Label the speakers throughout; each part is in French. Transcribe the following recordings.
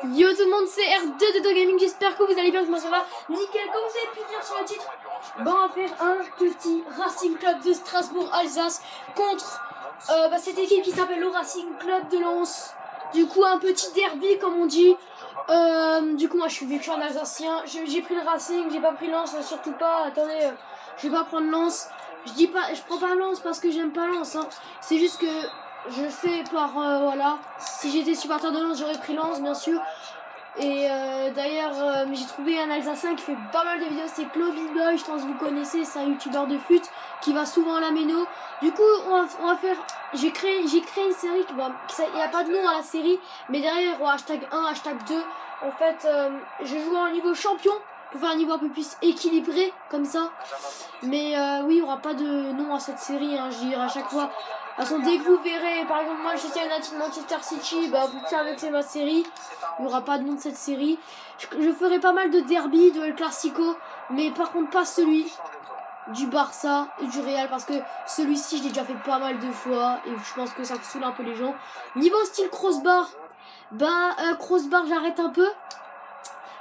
Speaker 1: Yo tout le monde, c'est R2 de Gaming, j'espère que vous allez bien, moi ça va nickel, comme vous avez pu le dire sur le titre. Bon, on va faire un petit Racing Club de Strasbourg-Alsace contre cette équipe qui s'appelle le Racing Club de Lens. Du coup un petit derby comme on dit. Du coup moi je suis vu que je suis un Alsacien, j'ai pris le Racing, j'ai pas pris Lens, surtout pas, attendez, je vais pas prendre Lens. Je prends pas Lens parce que j'aime pas Lens, hein. C'est juste que je fais par voilà, si j'étais supporter de Lens j'aurais pris Lens bien sûr. Et d'ailleurs j'ai trouvé un Alsacien qui fait pas mal de vidéos, c'est Clovin Boy, je pense que vous connaissez, c'est un youtubeur de foot qui va souvent à la méno. Du coup on va faire, j'ai créé une série, il n'y a pas de nom à la série, mais derrière hashtag 1, hashtag 2, en fait je joue à un niveau champion pour faire un niveau un peu plus équilibré comme ça. Mais oui, il n'y aura pas de nom à cette série, hein, je dirai à chaque fois. De toute façon, dès que vous verrez, par exemple, Manchester United, Manchester City, bah, vous savez que c'est ma série. Il n'y aura pas de nom de cette série. Je ferai pas mal de derby, de El Clasico, mais par contre pas celui du Barça et du Real, parce que celui-ci, je l'ai déjà fait pas mal de fois, et je pense que ça saoule un peu les gens. Niveau style crossbar, bah, crossbar, j'arrête un peu.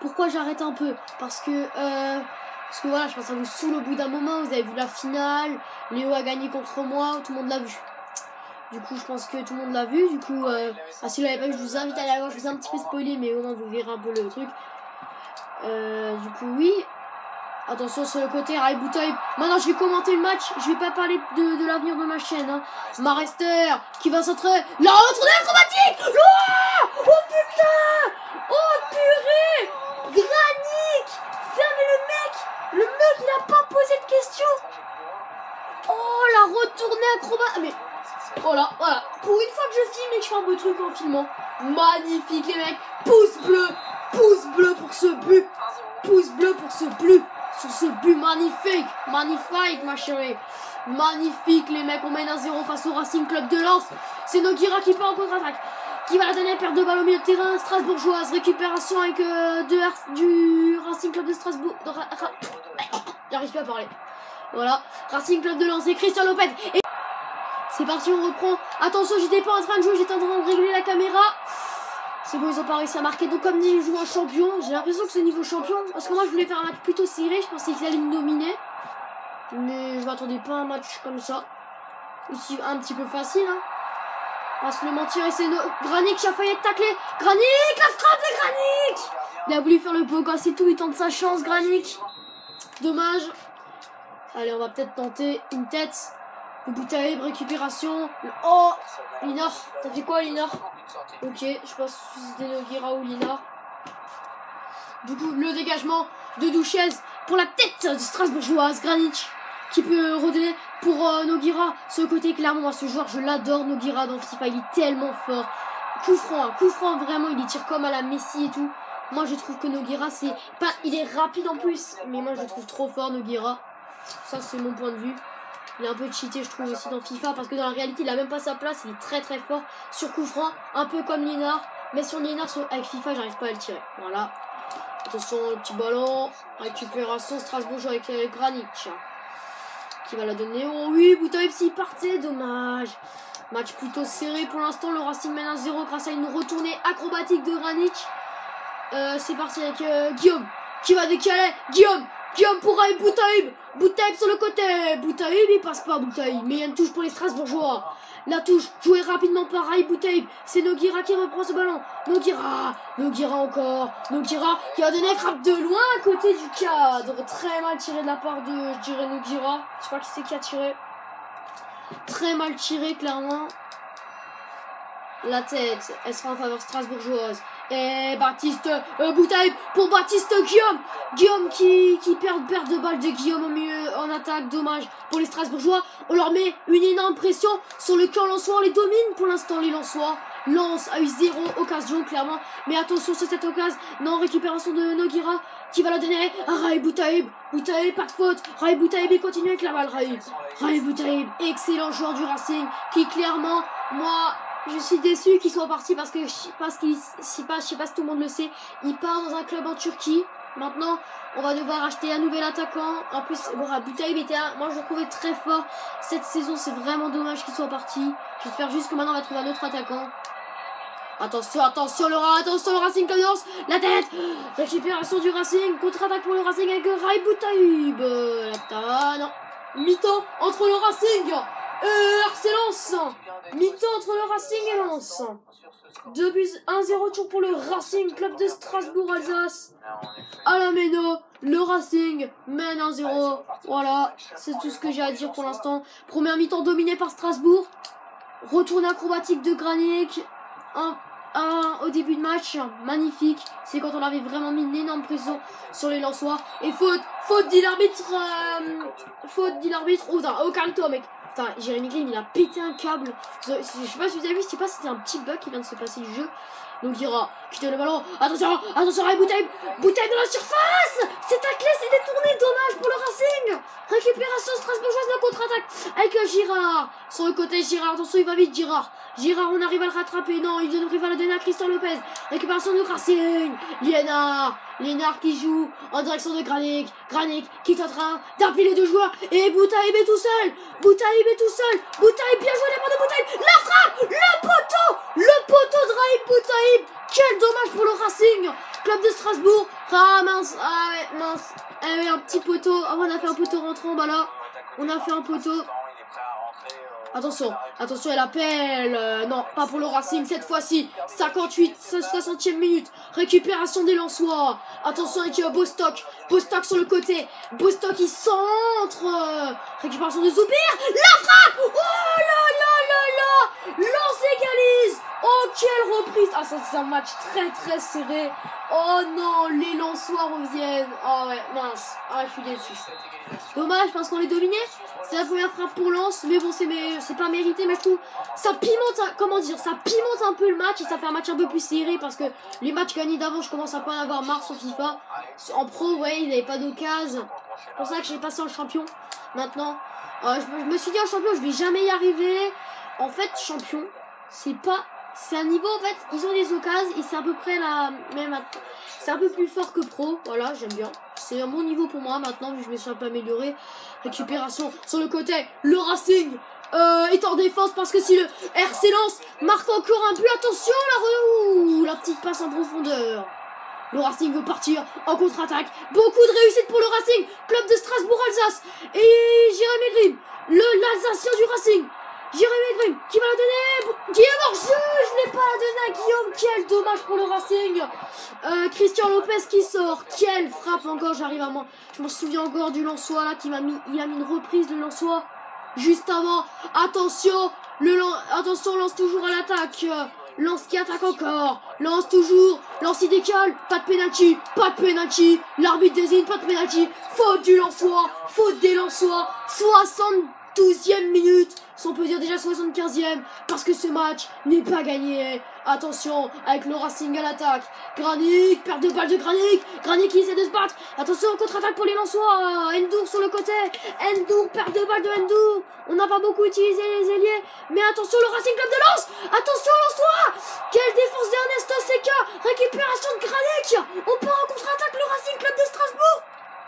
Speaker 1: Pourquoi j'arrête un peu? Parce que voilà, je pense que ça vous saoule au bout d'un moment. Vous avez vu la finale, Léo a gagné contre moi, tout le monde l'a vu. Du coup, je pense que tout le monde l'a vu. Du coup, si vous l'avez pas vu, je vous invite à aller la voir. Je vous ai un petit peu spoilé, mais au moins vous verrez un peu le truc. Du coup, oui. Attention sur le côté, Rai Boutaïb. Maintenant, je vais commenter le match. Je vais pas parler de l'avenir de ma chaîne. Hein. Marester qui va s'entrer. La retournée acrobatique. Oh, oh putain. Oh purée. Granic. Fermez le mec. Le mec, il a pas posé de questions. Oh, la retournée acrobatique. Mais voilà. Pour une fois que je filme et que je fais un beau truc en filmant. Magnifique les mecs. Pouce bleu pour ce but. Pouce bleu pour ce but. Sur ce but magnifique ma chérie. Magnifique les mecs, on mène 1-0 face au Racing Club de Lens. C'est Nogueira qui part en contre-attaque. Qui va la donner, perte de balle au milieu de terrain, strasbourgeoise. Récupération avec du Racing Club de Strasbourg. J'arrive pas à parler. Voilà, Racing Club de Lens et Christian Lopez. Et c'est parti, on reprend. Attention, j'étais pas en train de jouer, j'étais en train de régler la caméra. C'est bon, ils ont pas réussi à marquer. Donc comme dit, je joue en champion. J'ai l'impression que c'est niveau champion. Parce que moi, je voulais faire un match plutôt serré. Je pensais qu'ils allaient me dominer. Mais je m'attendais pas à un match comme ça. Aussi un petit peu facile. Hein. Pas se le mentir. Et c'est Granic qui a failli être taclé. Granic, la frappe de Granic. Il a voulu faire le beau gosse et tout. Il tente sa chance, Granic. Dommage. Allez, on va peut-être tenter une tête. Le Boutaïb, récupération. Oh, Linar. T'as fait quoi, Linar? Ok, je pense que c'était Nogueira ou Linar. Du coup, le dégagement de Douchez pour la tête de Strasbourgeoise. Granic qui peut redonner pour Nogueira. Ce côté, clairement, moi, ce joueur, je l'adore. Nogueira dans FIFA, il est tellement fort. Coup franc, vraiment, il tire comme à la Messi et tout. Moi, je trouve que Nogueira, c'est pas. Il est rapide en plus, mais moi, je le trouve trop fort, Nogueira. Ça, c'est mon point de vue. Il est un peu cheaté, je trouve, aussi dans FIFA, parce que dans la réalité, il a même pas sa place. Il est très très fort sur coup franc, un peu comme Linar. Mais sur Linar, avec FIFA, j'arrive pas à le tirer. Voilà. Attention, petit ballon. Récupération Strasbourg avec Granic. Qui va la donner. Oh oui, Boutaïb s'il partait, dommage. Match plutôt serré pour l'instant. Le Racing mène 1-0 grâce à une retournée acrobatique de Granic. C'est parti avec Guillaume qui va décaler. Guillaume pour Rai Boutaïb. Boutaïb sur le côté. Boutaïb, il passe pas Boutaïb. Mais il y a une touche pour les Strasbourgeois. La touche jouée rapidement par Rai Boutaïb. C'est Nogueira qui reprend ce ballon. Nogueira encore. Nogueira qui a donné frappe de loin à côté du cadre. Très mal tiré de la part de, je dirais, Nogueira. Je sais pas qui c'est qui a tiré. Très mal tiré, clairement. La tête, elle sera en faveur strasbourgeoise. Et Baptiste Boutaïb pour Baptiste Guillaume qui perd de balle de Guillaume au milieu en attaque. Dommage pour les Strasbourgeois. On leur met une énorme pression sur le camp lensois. On les domine pour l'instant, les Lensois. Lens a eu 0 occasion clairement. Mais attention sur cette occasion. Non, récupération de Nogueira qui va la donner à Rai Boutaïb. Boutaïb, pas de faute. Rai Boutaïb et continue avec la balle. Rai Boutaïb, excellent joueur du Racing qui clairement, moi, je suis déçu qu'il soit parti parce que je sais pas si tout le monde le sait, il part dans un club en Turquie. Maintenant, on va devoir acheter un nouvel attaquant. En plus, Boutaïb était moi je le trouvais très fort cette saison. C'est vraiment dommage qu'il soit parti. J'espère juste que maintenant on va trouver un autre attaquant. Attention, attention le Racing Club de Lens. La tête. Récupération du Racing. Contre-attaque pour le Racing avec Raïb Boutaïb. Non. Mi-temps entre le Racing et RC Lens. Mi-temps entre le Racing et Lens. 2 buts 1-0 toujours pour le Racing Club de Strasbourg-Alsace. À la Méno, le Racing mène 1-0. Voilà, c'est tout ce que j'ai à dire pour l'instant. Première mi-temps dominée par Strasbourg. Retour acrobatique de Granic. Au début de match, magnifique. C'est quand on avait vraiment mis une énorme pression sur les Lensois. Et faute dit l'arbitre. Oh, au calme-toi, mec. Putain, Jérémy Grimm, il a pété un câble. Je sais pas si vous avez vu, je sais pas si c'était un petit bug qui vient de se passer du jeu. Donc il ira quitter le ballon. Attention, Boutaïb dans la surface. C'est taclé, c'est détourné, dommage pour le Racing. Récupération strasbourgeoise, la contre-attaque avec Girard. Sur le côté, Girard, attention, il va vite, Girard, on arrive à le rattraper. Non, il vient de prévoir la donner à Christian Lopez. Récupération du Racing. Liénard qui joue en direction de Granic qui est en train d'appeler les deux joueurs. Et Boutaïb est tout seul. Boutaïb bien joué, les mains de Boutaïb. La frappe, le poteau de Raïb Boutaïb. Quel dommage pour le Racing Club de Strasbourg. Ah mince, mince. Eh oui, un petit poteau. Ah, on a fait un poteau rentrant, bah là. On a fait un poteau. Attention, elle appelle. Non, pas pour le Racing cette fois-ci. 60e minute. Récupération des Lensois. Attention avec Bostock sur le côté. Bostock il centre. Récupération de Zoubir. La frappe. Oh là. Lens égalise. Oh, quelle reprise. Ah, ça c'est un match très serré. Oh non, les Lensois reviennent. Oh ouais, mince. Ah, je suis déçu. Dommage parce qu'on est dominé. C'est la première frappe pour Lens, mais bon, c'est pas mérité, mais je trouve ça pimente, ça pimente un peu le match et ça fait un match un peu plus serré parce que les matchs gagnés d'avant, je commence à pas en avoir marre sur FIFA. En pro, ouais, il n'avait pas d'occasion. C'est pour ça que j'ai passé en champion. Maintenant, je me suis dit en champion, je vais jamais y arriver. En fait, champion, c'est un niveau, en fait, ils ont des occasions et c'est à peu près la même. C'est un peu plus fort que pro, voilà, j'aime bien. C'est un bon niveau pour moi maintenant, vu que je me suis un peu amélioré. Récupération sur le côté, le Racing est en défense parce que si le RC Lens marque encore un but, attention, la petite passe en profondeur. Le Racing veut partir en contre-attaque. Beaucoup de réussite pour le Racing, club de Strasbourg-Alsace. Et Jérémy Grimm, l'Alsacien du Racing. Jérémy Grimm qui va la donner. Guillaume hors-jeu, je n'ai pas la donner à Guillaume. Quel dommage pour le Racing. Christian Lopez qui sort. Quelle frappe encore, j'arrive à moi. Je m'en souviens encore du Lensois là qui il a mis une reprise de Lensois juste avant. Attention, Lens toujours à l'attaque. Lens qui attaque encore. Lens toujours. Lens il décale. Pas de penalty. L'arbitre désigne pas de penalty. Faute du Lensois. Faute des Lensois. 72e minute. Si on peut dire déjà 75e. Parce que ce match n'est pas gagné. Attention avec le Racing à l'attaque. Granic. Perte de balle de Granic. Granic qui essaie de se battre. Attention contre-attaque pour les Lensois. Endur sur le côté. Endur. Perte de balle de Endur. On n'a pas beaucoup utilisé les ailiers. Mais attention le Racing Club de Lens. Attention Lensois. Quelle défense d'Ernesto Seca. Récupération de Granic. On part en contre-attaque le Racing Club de Strasbourg.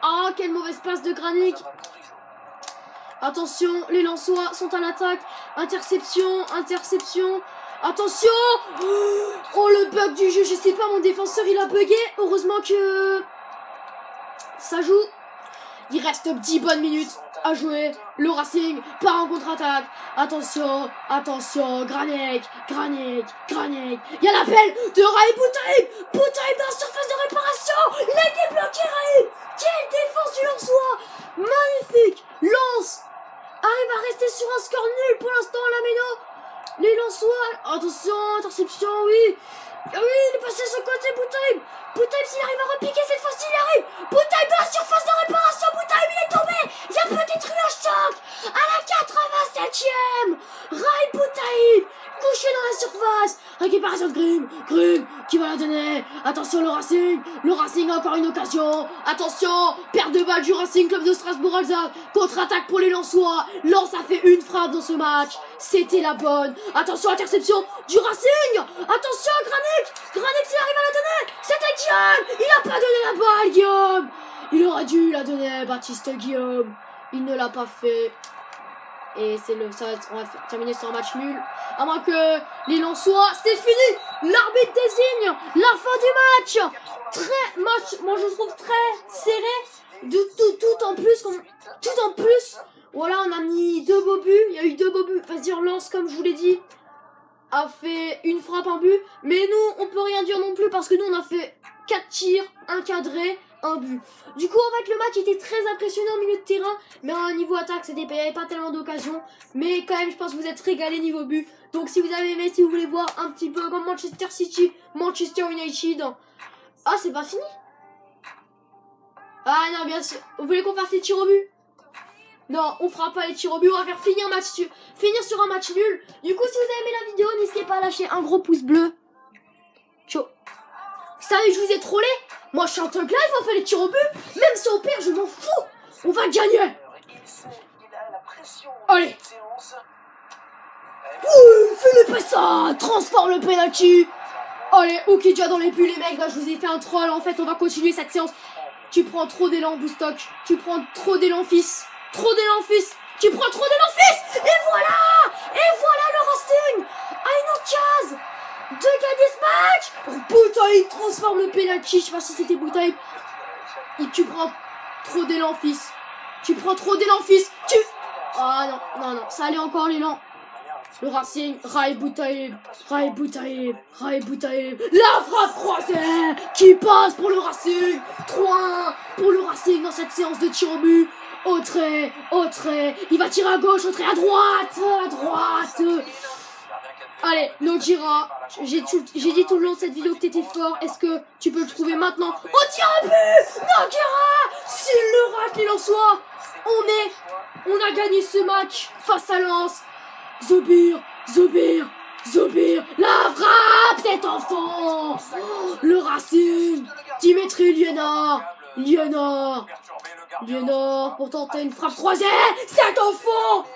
Speaker 1: Ah, quelle mauvaise passe de Granic. Attention, les Lensois sont à l'attaque. Interception. Attention. Oh, le bug du jeu. Je sais pas, mon défenseur, il a bugué. Heureusement que ça joue. Il reste 10 bonnes minutes à jouer. Le Racing part en contre-attaque. Attention. Granic. Il y a l'appel de Raïb Boutaïb. Boutaïb dans la surface de réparation. Il a été bloqué, Raïb. Quelle défense du Lensois. Magnifique. Lens arrive à rester sur un score nul pour l'instant à la Méno. Les Lensois. Attention, interception, oui. Ah oui, il est passé sur le côté, Boutaïb. S'il arrive à repiquer cette fois-ci, il arrive. Boutaïb dans la surface de réparation. Boutaïb, il est tombé. Il y a peut-être eu un choc. À la 87e. Raïb Boutaïb. Couché dans la surface. Récupération de Grimm qui va la donner. Attention le Racing a encore une occasion. Attention, perte de balle du Racing Club de Strasbourg-Alsace. Contre-attaque pour les Lensois. Lens a fait une frappe dans ce match. C'était la bonne. Attention, interception du Racing. Attention, Granic s'il arrive à la donner. C'était Guillaume. Il n'a pas donné la balle, Guillaume. Il aurait dû la donner, Baptiste Guillaume. Il ne l'a pas fait. Et on va terminer sur un match nul. À moins que les Lensois, c'est fini. L'arbitre désigne la fin du match. Moi je trouve très serré. Tout en plus. Voilà, on a mis 2 beaux buts. Il y a eu 2 beaux buts. Vas-y, on lance comme je vous l'ai dit. A fait une frappe, un but. Mais nous, on peut rien dire non plus parce que nous, on a fait 4 tirs, un cadré, un but. Du coup, en fait, le match était très impressionnant au milieu de terrain. Mais à niveau attaque, il n'y avait pas tellement d'occasions. Mais quand même, je pense que vous êtes régalés niveau but. Donc, si vous avez aimé, si vous voulez voir un petit peu comme Manchester City, Manchester United. Ah, c'est pas fini? Ah non, bien sûr. Vous voulez qu'on fasse les tirs au but? Non, on fera pas les tirs au but, on va faire finir sur un match nul. Du coup, si vous avez aimé la vidéo, n'hésitez pas à lâcher un gros pouce bleu. Ciao. Vous savez, je vous ai trollé. Moi, je suis en tant que live, on fait les tirs au but. Même si on perd, je m'en fous. On va gagner. Allez. Ouh, Philippe ça transforme le penalty. Allez, ok, déjà dans les buts, les mecs, là, je vous ai fait un troll. En fait, on va continuer cette séance. Tu prends trop d'élan, Boustock. Tu prends trop d'élan, fils. Trop d'élan, fils. Tu prends trop d'élan, fils. Et voilà le Racing a une occasion de gagner ce match. Boutaïb transforme le penalty. Je sais pas si c'était Boutaïb. Et tu prends trop d'élan, fils. Tu prends trop d'élan, fils. Ah non, ça allait encore l'élan. Le Racing, Raï Boutaïb. La frappe croisée qui passe pour le Racing. 3-1 pour le Racing dans cette séance de tir au but. Au trait. Il va tirer à gauche, au trait à droite. Allez, Nogueira. J'ai dit tout le long de cette vidéo que t'étais fort. Est-ce que tu peux le trouver maintenant? Oh, tir à but Nogueira. S'il le rate, les Lensois, on a gagné ce match face à Lens. Zobir, la frappe, cet enfant. Le Racing, Dimitri Liénard pour tenter une frappe croisée, cet enfant.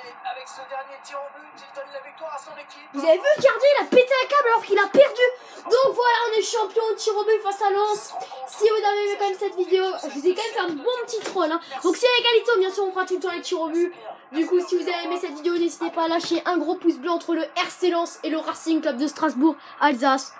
Speaker 1: Vous avez vu, regardez, il a pété un câble alors qu'il a perdu. Donc voilà, on est champion de tir au but face à Lens. Si vous avez aimé quand même cette vidéo, je vous ai quand même fait un bon petit troll. Donc si avec Alito, bien sûr, on fera tout le temps les tirs au but. Du coup, si vous avez aimé cette vidéo, n'hésitez pas à lâcher un gros pouce bleu entre le RC Lens et le Racing Club de Strasbourg, Alsace.